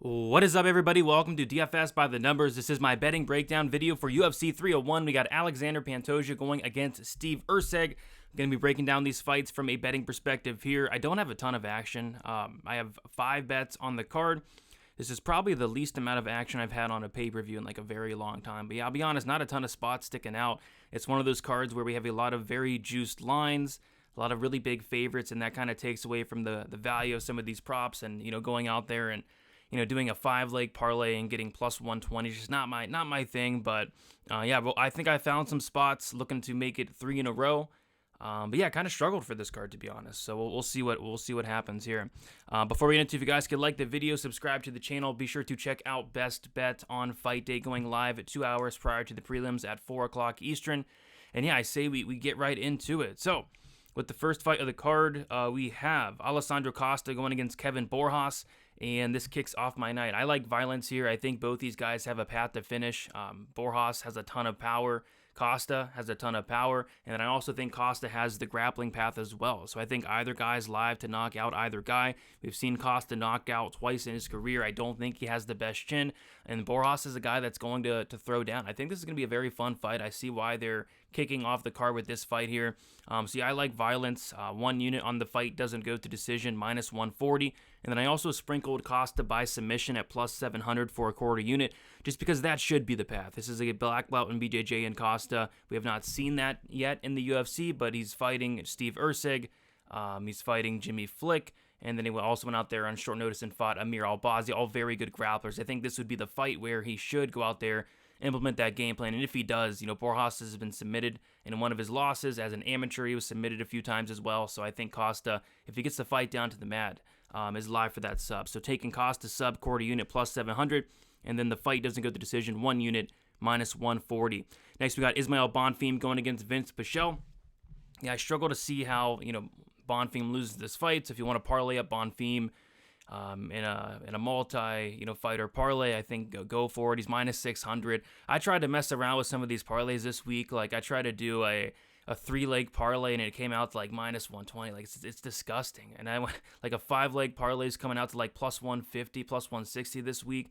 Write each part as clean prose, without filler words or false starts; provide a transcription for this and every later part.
What is up, everybody? Welcome to DFS by the Numbers. This is my betting breakdown video for UFC 301. We got Alexander Pantoja going against Steve Erceg. I'm going to be breaking down these fights from a betting perspective here. I don't have a ton of action. I have 5 bets on the card. This is probably the least amount of action I've had on a pay-per-view in like a very long time. But yeah, I'll be honest, not a ton of spots sticking out. It's one of those cards where we have a lot of very juiced lines, a lot of really big favorites, and that kind of takes away from the value of some of these props and, going out there and doing a 5-leg parlay and getting plus 120 is just not my thing. But yeah, well, I think I found some spots looking to make it 3 in a row. But yeah, kind of struggled for this card, to be honest. So we'll see what happens here. Before we get into, if you guys could like the video, subscribe to the channel. Be sure to check out Best Bet on Fight Day, going live at 2 hours prior to the prelims at 4 o'clock Eastern. And yeah, I say we get right into it. So with the first fight of the card, we have Alessandro Costa going against Kevin Borjas, and this kicks off my night. I like violence here. I think both these guys have a path to finish. Borjas has a ton of power. Costa has a ton of power, and then I also think Costa has the grappling path as well. So I think either guy's live to knock out either guy. We've seen Costa knock out twice in his career. I don't think he has the best chin, and Borjas is a guy that's going to throw down. I think this is going to be a very fun fight. I see why they're kicking off the card with this fight here. So yeah, I like violence. 1 unit on the fight doesn't go to decision, minus 140. And then I also sprinkled Costa by submission at plus 700 for a quarter unit, just because that should be the path. This is a black belt in BJJ and Costa. We have not seen that yet in the UFC, but he's fighting Steve Erceg. He's fighting Jimmy Flick. And then he also went out there on short notice and fought Amir Albazi, all very good grapplers. I think this would be the fight where he should go out there, implement that game plan. And if he does, Borjas has been submitted in one of his losses. As an amateur, he was submitted a few times as well. So I think Costa, if he gets the fight down to the mat, is live for that sub. So taking Costa sub, quarter unit, plus 700. And then the fight doesn't go to decision, 1 unit, minus 140. Next, we got Ismael Bonfim going against Vince Pichel. Yeah, I struggle to see how, Bonfim loses this fight. So if you want to parlay up Bonfim in a multi fighter parlay, I think go for it. He's minus 600. I tried to mess around with some of these parlays this week. Like I tried to do a 3-leg parlay and it came out to like minus 120. Like it's disgusting. And I went like a 5-leg parlay is coming out to like plus 150, plus 160 this week.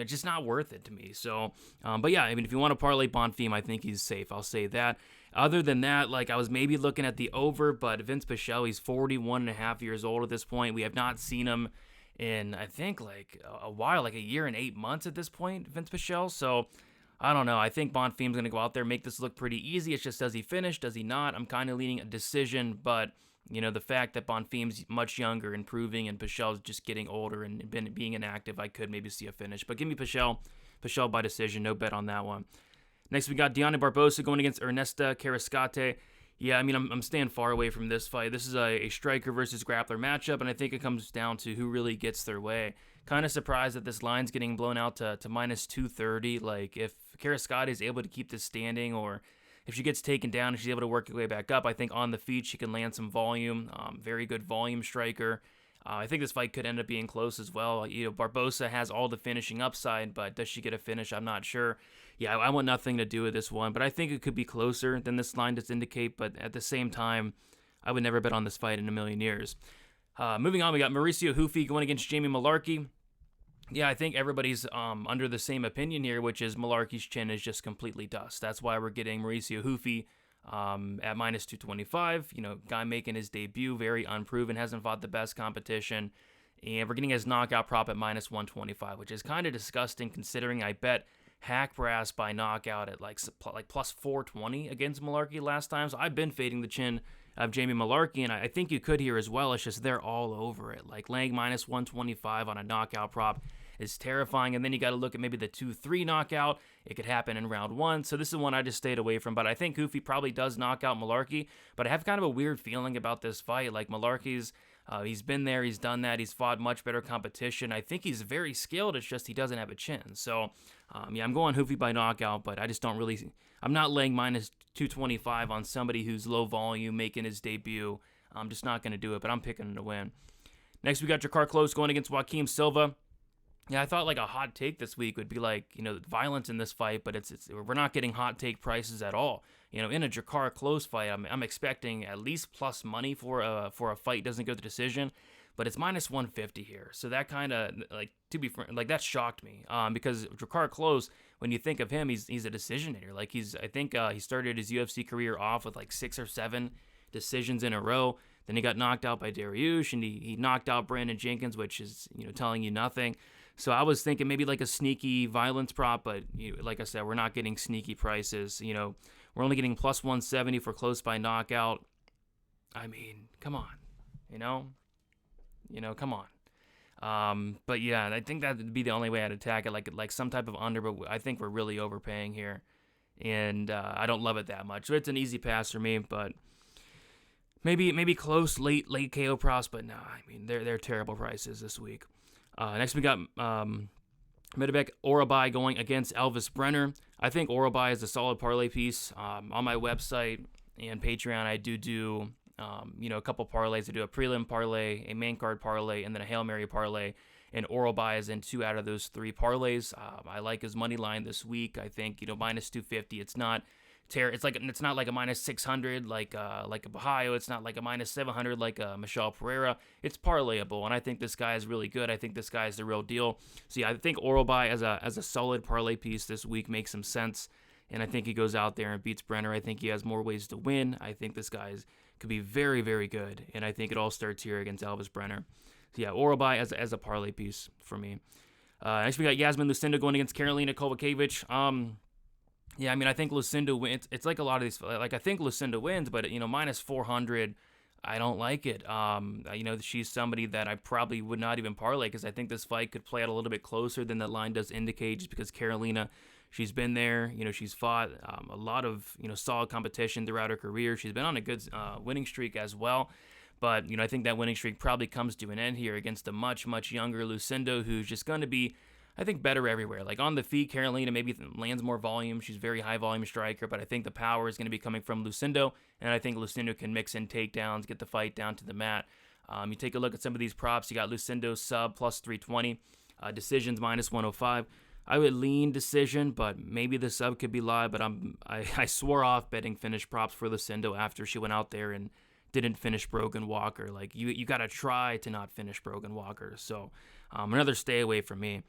Just not worth it to me. So, but yeah, I mean, if you want to parlay Bonfim, I think he's safe. I'll say that. Other than that, like I was maybe looking at the over, but Vince Pichel, he's 41 and a half years old at this point. We have not seen him in, I think, like a while, like a year and 8 months at this point, Vince Pichel. So I don't know. I think Bonfim's going to go out there, make this look pretty easy. It's just, does he finish? Does he not? I'm kind of leaning a decision, but the fact that Bonfim's much younger, improving, and Pichel's just getting older and being inactive, I could maybe see a finish. But give me Pichel by decision. No bet on that one. Next, we got Deonna Barbosa going against Ernesta Carrascate. Yeah, I mean, I'm staying far away from this fight. This is a striker versus grappler matchup, and I think it comes down to who really gets their way. Kind of surprised that this line's getting blown out to minus 230. Like, if Carrascate is able to keep this standing, or if she gets taken down and she's able to work her way back up, I think on the feet she can land some volume. Very good volume striker. I think this fight could end up being close as well. Barbosa has all the finishing upside, but does she get a finish? I'm not sure. Yeah, I want nothing to do with this one, but I think it could be closer than this line does indicate. But at the same time, I would never bet on this fight in a million years. Moving on, we got Mauricio Hufi going against Jamie Mullarkey. Yeah, I think everybody's under the same opinion here, which is Mullarkey's chin is just completely dust. That's why we're getting Mauricio Hufi at minus 225. Guy making his debut, very unproven, hasn't fought the best competition. And we're getting his knockout prop at minus 125, which is kind of disgusting considering I bet Hack Brass by knockout at like plus 420 against Mullarkey last time. So I've been fading the chin of Jamie Mullarkey, and I think you could here as well. It's just they're all over it. Like laying minus 125 on a knockout prop is terrifying. And then you got to look at maybe the 2-3 knockout. It could happen in round 1. So this is one I just stayed away from. But I think Hufi probably does knock out Mullarkey. But I have kind of a weird feeling about this fight. Like Mullarkey's, he's been there, he's done that, he's fought much better competition. I think he's very skilled. It's just he doesn't have a chin. So yeah, I'm going Hufi by knockout, but I just don't really. I'm not laying minus 225 on somebody who's low volume making his debut. I'm just not going to do it. But I'm picking him to win. Next, we got Jakar Close going against Joaquim Silva. Yeah, I thought like a hot take this week would be like, violence in this fight, but we're not getting hot take prices at all. In a Jakar Close fight, I'm expecting at least plus money for a fight doesn't go to decision. but it's minus 150 here. So that kind of, like, to be frank, like, that shocked me, because Drakkar Klose, when you think of him, he's a decisionator. Like, I think he started his UFC career off with like 6 or 7 decisions in a row. Then he got knocked out by Dariush, and he knocked out Brandon Jenkins, which is, telling you nothing. So I was thinking maybe like a sneaky violence prop, but like I said, we're not getting sneaky prices. We're only getting plus 170 for close by knockout. I mean, come on, come on. But yeah, I think that would be the only way I'd attack it, like some type of under. But I think we're really overpaying here, and I don't love it that much. So it's an easy pass for me, but. Maybe close late KO props, but no, I mean they're terrible prices this week. Next we got Medvedev Orabai going against Elvis Brenner. I think Orabai is a solid parlay piece. On my website and Patreon, I do a couple parlays. I do a prelim parlay, a main card parlay, and then a Hail Mary parlay. And Orabai is in 2 out of those 3 parlays. I like his money line this week. I think minus 250. It's not. It's not like a minus 600 like a Bahio. It's not like a minus 700 like a Michel Pereira. It's parlayable, and I think this guy is really good. I think this guy is the real deal. So yeah, I think Orabai as a solid parlay piece this week makes some sense, and I think he goes out there and beats Brenner. I think he has more ways to win. I think this guy could be very, very good, and I think it all starts here against Elvis Brenner. So yeah, Orabai as a parlay piece for me. Next we got Yasmin Lucinda going against Karolina Kowalkiewicz. Yeah, I mean, I think Lucinda wins. It's like a lot of these, like I think Lucinda wins, but minus 400, I don't like it. She's somebody that I probably would not even parlay because I think this fight could play out a little bit closer than the line does indicate. Just because Karolina, she's been there, she's fought a lot of solid competition throughout her career. She's been on a good winning streak as well. But I think that winning streak probably comes to an end here against a much younger Lucinda, who's just going to be, I think, better everywhere. Like on the feet, Karolina maybe lands more volume. She's a very high volume striker, but I think the power is going to be coming from Lucindo, and I think Lucindo can mix in takedowns, get the fight down to the mat. You take a look at some of these props. You got Lucindo sub plus 320, decisions minus 105. I would lean decision, but maybe the sub could be live. But I swore off betting finish props for Lucindo after she went out there and didn't finish Brogan Walker. Like you got to try to not finish Brogan Walker. So another stay away from me.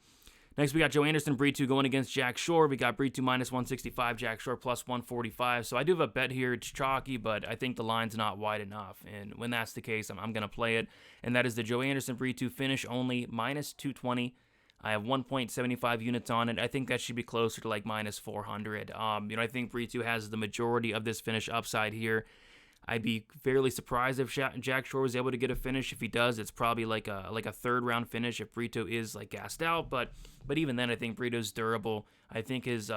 Next, we got Joe Anderson, Brito going against Jack Shore. We got Brito minus 165, Jack Shore plus 145. So I do have a bet here. It's chalky, but I think the line's not wide enough. And when that's the case, I'm going to play it. And that is the Joe Anderson, Brito finish only minus 220. I have 1.75 units on it. I think that should be closer to like minus 400. I think Brito has the majority of this finish upside here. I'd be fairly surprised if Jack Shore was able to get a finish. If he does, it's probably like a third round finish if Brito is like gassed out. But even then, I think Brito's durable. I think his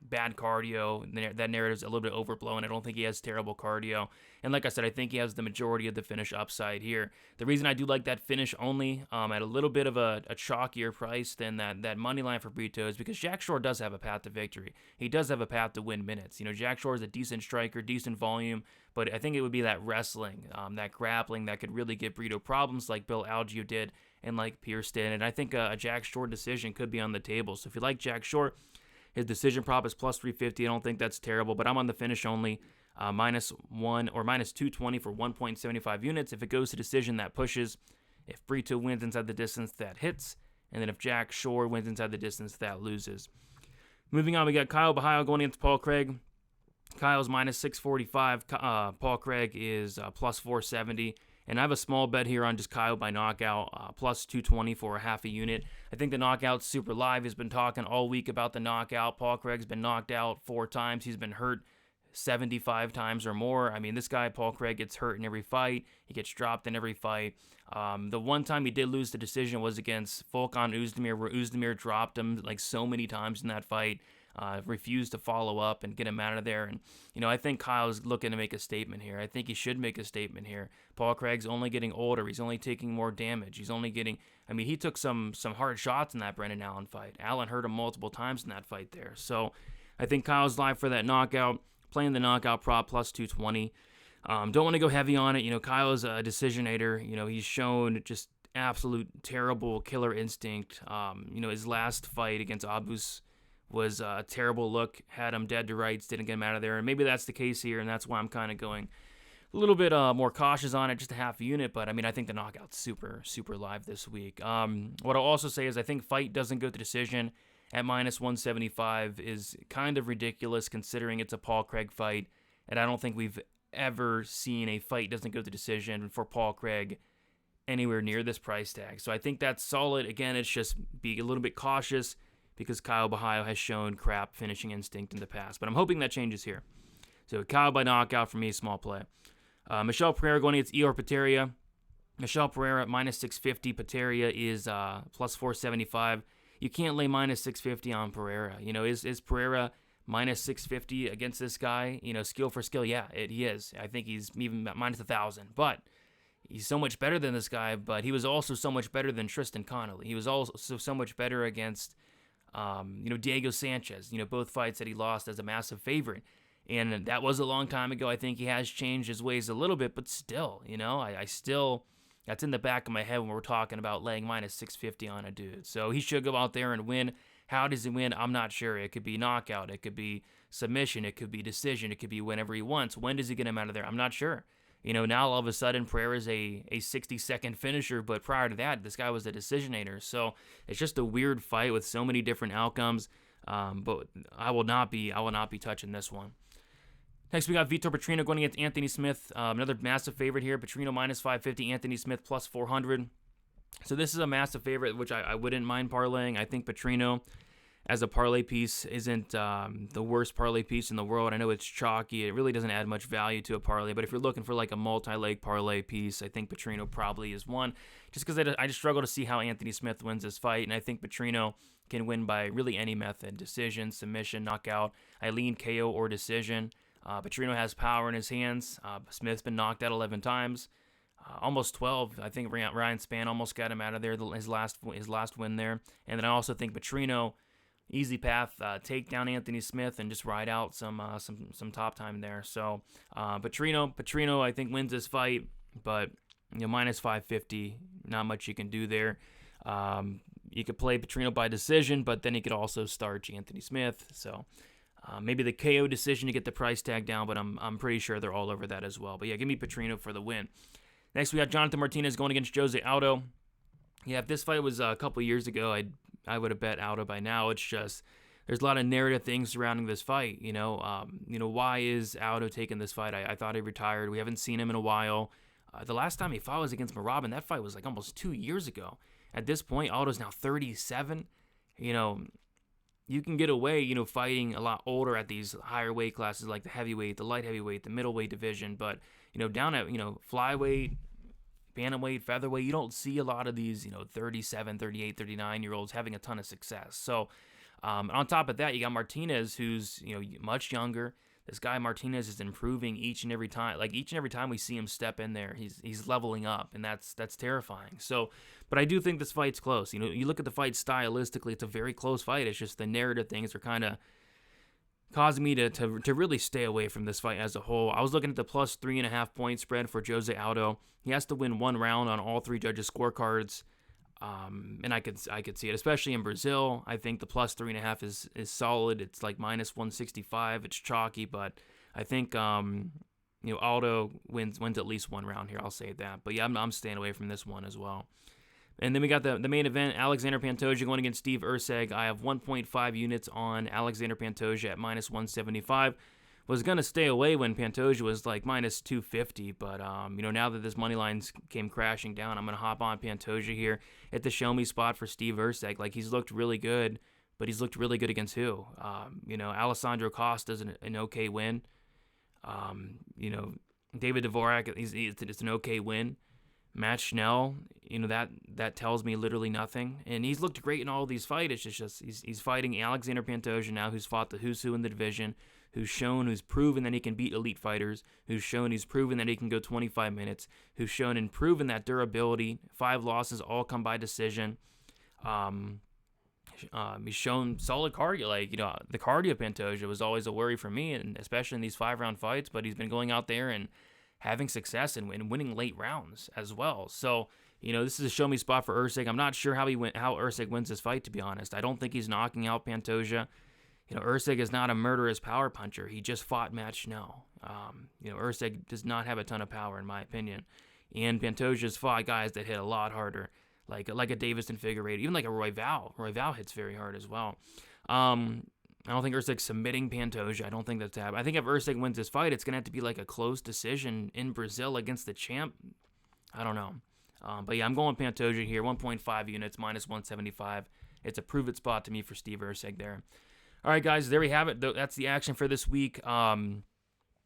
bad cardio, that narrative's a little bit overblown. I don't think he has terrible cardio. And like I said, I think he has the majority of the finish upside here. The reason I do like that finish only at a little bit of a chalkier price than that money line for Brito is because Jack Shore does have a path to victory. He does have a path to win minutes. Jack Shore is a decent striker, decent volume, but I think it would be that wrestling, that grappling that could really give Brito problems like Bill Algeo did and like Pierce did. And I think a Jack Shore decision could be on the table. So if you like Jack Shore, his decision prop is plus 350. I don't think that's terrible, but I'm on the finish only. Minus 1 or minus 220 for 1.75 units. If it goes to decision, that pushes. If Brito wins inside the distance, that hits. And then if Jack Shore wins inside the distance, that loses. Moving on, we got Kyle Bahio going against Paul Craig. Kyle's minus 645. Paul Craig is plus 470. And I have a small bet here on just Kyle by knockout, plus 220 for a half a unit. I think the knockout's super live. He's been talking all week about the knockout. Paul Craig's been knocked out 4 times. He's been hurt 75 times or more. I mean, this guy, Paul Craig, gets hurt in every fight. He gets dropped in every fight. The one time he did lose the decision was against Volkan Oezdemir, where Oezdemir dropped him like so many times in that fight. Refused to follow up and get him out of there. And, I think Kyle's looking to make a statement here. I think he should make a statement here. Paul Craig's only getting older. He's only taking more damage. He's only getting, he took some hard shots in that Brendan Allen fight. Allen hurt him multiple times in that fight there. So I think Kyle's live for that knockout, playing the knockout prop plus 220. Don't want to go heavy on it. Kyle's a decisionator. He's shown just absolute terrible killer instinct. His last fight against Abus was a terrible look, had him dead to rights, didn't get him out of there. And maybe that's the case here, and that's why I'm kind of going a little bit more cautious on it, just a half a unit, but I mean, I think the knockout's super, super live this week. What I'll also say is I think fight doesn't go to decision at minus 175 is kind of ridiculous considering it's a Paul Craig fight, and I don't think we've ever seen a fight doesn't go to decision for Paul Craig anywhere near this price tag. So I think that's solid. Again, it's just be a little bit cautious because Kyle Bahio has shown crap finishing instinct in the past, but I'm hoping that changes here. So Kyle by knockout for me, small play. Michel Pereira going against Ihor Potieria. Michel Pereira at minus 650. Potieria is plus 475. You can't lay minus 650 on Pereira. You know, is Pereira minus 650 against this guy? You know, skill for skill, yeah, he is. I think he's even minus 1,000. But he's so much better than this guy, but he was also so much better than Tristan Connolly. He was also so much better against, Diego Sanchez. You know, both fights that he lost as a massive favorite. And that was a long time ago. I think he has changed his ways a little bit, but still, you know, I still, that's in the back of my head when we're talking about laying minus 650 on a dude. So he should go out there and win. How does he win? I'm not sure. It could be knockout. It could be submission. It could be decision. It could be whenever he wants. When does he get him out of there? I'm not sure. You know, now all of a sudden Pereira's a 60-second finisher, but prior to that, this guy was a decisionator. So it's just a weird fight with so many different outcomes. But I will not be touching this one. Next, we got Vitor Petrino going against Anthony Smith. Another massive favorite here. Petrino minus 550, Anthony Smith plus 400. So this is a massive favorite, which I wouldn't mind parlaying. I think Petrino as a parlay piece isn't the worst parlay piece in the world. I know it's chalky. It really doesn't add much value to a parlay. But if you're looking for like a multi-leg parlay piece, I think Petrino probably is one. Just because I just struggle to see how Anthony Smith wins this fight. And I think Petrino can win by really any method. Decision, submission, knockout. I lean KO or decision. Petrino has power in his hands. Smith's been knocked out 11 times, almost 12. I think Ryan Spann almost got him out of there. His last win there. And then I also think Petrino, easy path, take down Anthony Smith and just ride out some top time there. So Petrino, I think wins this fight, but minus 550, not much you can do there. You could play Petrino by decision, but then he could also starch Anthony Smith. So. Maybe the KO decision to get the price tag down, but I'm pretty sure they're all over that as well. But yeah, give me Petrino for the win. Next, we got Jonathan Martinez going against Jose Aldo. Yeah, if this fight was a couple years ago, I would have bet Aldo by now. It's just there's a lot of narrative things surrounding this fight. Why is Aldo taking this fight? I thought he retired. We haven't seen him in a while. The last time he fought was against Merab, and that fight was like almost 2 years ago. At this point, Aldo's now 37. You can get away, fighting a lot older at these higher weight classes like the heavyweight, the light heavyweight, the middleweight division. But, down at, flyweight, bantamweight, featherweight, you don't see a lot of these, 37, 38, 39-year-olds having a ton of success. So, on top of that, you got Martinez, who's, much younger. This guy Martinez is improving each and every time. Like, each and every time we see him step in there, he's leveling up, and that's terrifying. So, but I do think this fight's close. You look at the fight stylistically, it's a very close fight. It's just the narrative things are kind of causing me to really stay away from this fight as a whole. I was looking at the plus 3.5 point spread for Jose Aldo. He has to win one round on all three judges' scorecards. And I could see it, especially in Brazil. I think the plus 3.5 is solid. It's like minus 165. It's chalky, but I think Aldo wins at least one round here. I'll say that. But yeah, I'm staying away from this one as well. And then we got the main event, Alexander Pantoja going against Steve Erceg. I have 1.5 units on Alexander Pantoja at minus 175. Was going to stay away when Pantoja was like minus 250, but now that this money line came crashing down, I'm going to hop on Pantoja here at the show me spot for Steve Erceg. Like, he's looked really good, but he's looked really good against who? Alessandro Costa's an okay win. David Dvorak, it's an okay win. Matt Schnell, that tells me literally nothing. And he's looked great in all of these fights. It's just he's fighting Alexander Pantoja now, who's fought the who's who in the division, who's proven that he can beat elite fighters, who's proven that he can go 25 minutes, who's shown and proven that durability. 5 losses all come by decision. He's shown solid cardio. The cardio of Pantoja was always a worry for me, and especially in these 5-round fights, but he's been going out there and having success and winning late rounds as well. So, this is a show me spot for Erceg. I'm not sure how Erceg wins this fight, to be honest. I don't think he's knocking out Pantoja. Usyk is not a murderous power puncher. He just fought Matt Schnell. Usyk does not have a ton of power, in my opinion. And Pantoja's fought guys that hit a lot harder, like a Davison Figueiredo, even like a Royval. Royval hits very hard as well. I don't think Usyk's submitting Pantoja. I don't think that's happening. I think if Usyk wins this fight, it's going to have to be like a close decision in Brazil against the champ. I don't know. But yeah, I'm going Pantoja here. 1.5 units, minus 175. It's a prove it spot to me for Steve Usyk there. All right, guys, there we have it. That's the action for this week.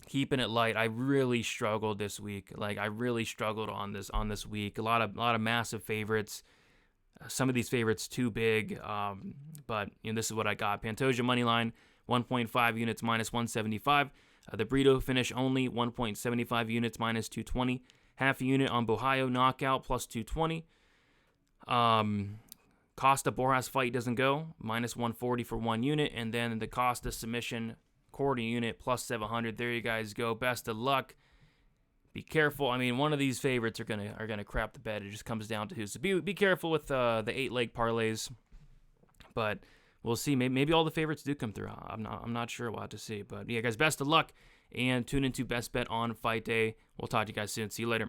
Keeping it light. I really struggled this week. I really struggled on this week. A lot of massive favorites. Some of these favorites too big. But this is what I got. Pantoja money line, 1.5 units, minus 175. The Brito finish only, 1.75 units, minus 220. Half a unit on Bohayo knockout, plus 220. Costa Borjas fight doesn't go, minus 140 for 1 unit. And then the Costa submission quarter unit, plus 700. There you guys go. Best of luck. Be careful. I mean, one of these favorites are gonna crap the bed. It just comes down to who. So be careful with the 8-leg parlays. But we'll see. Maybe all the favorites do come through. I'm not sure. We'll have to see. But yeah, guys, best of luck, and tune into Best Bet on Fight Day. We'll talk to you guys soon. See you later.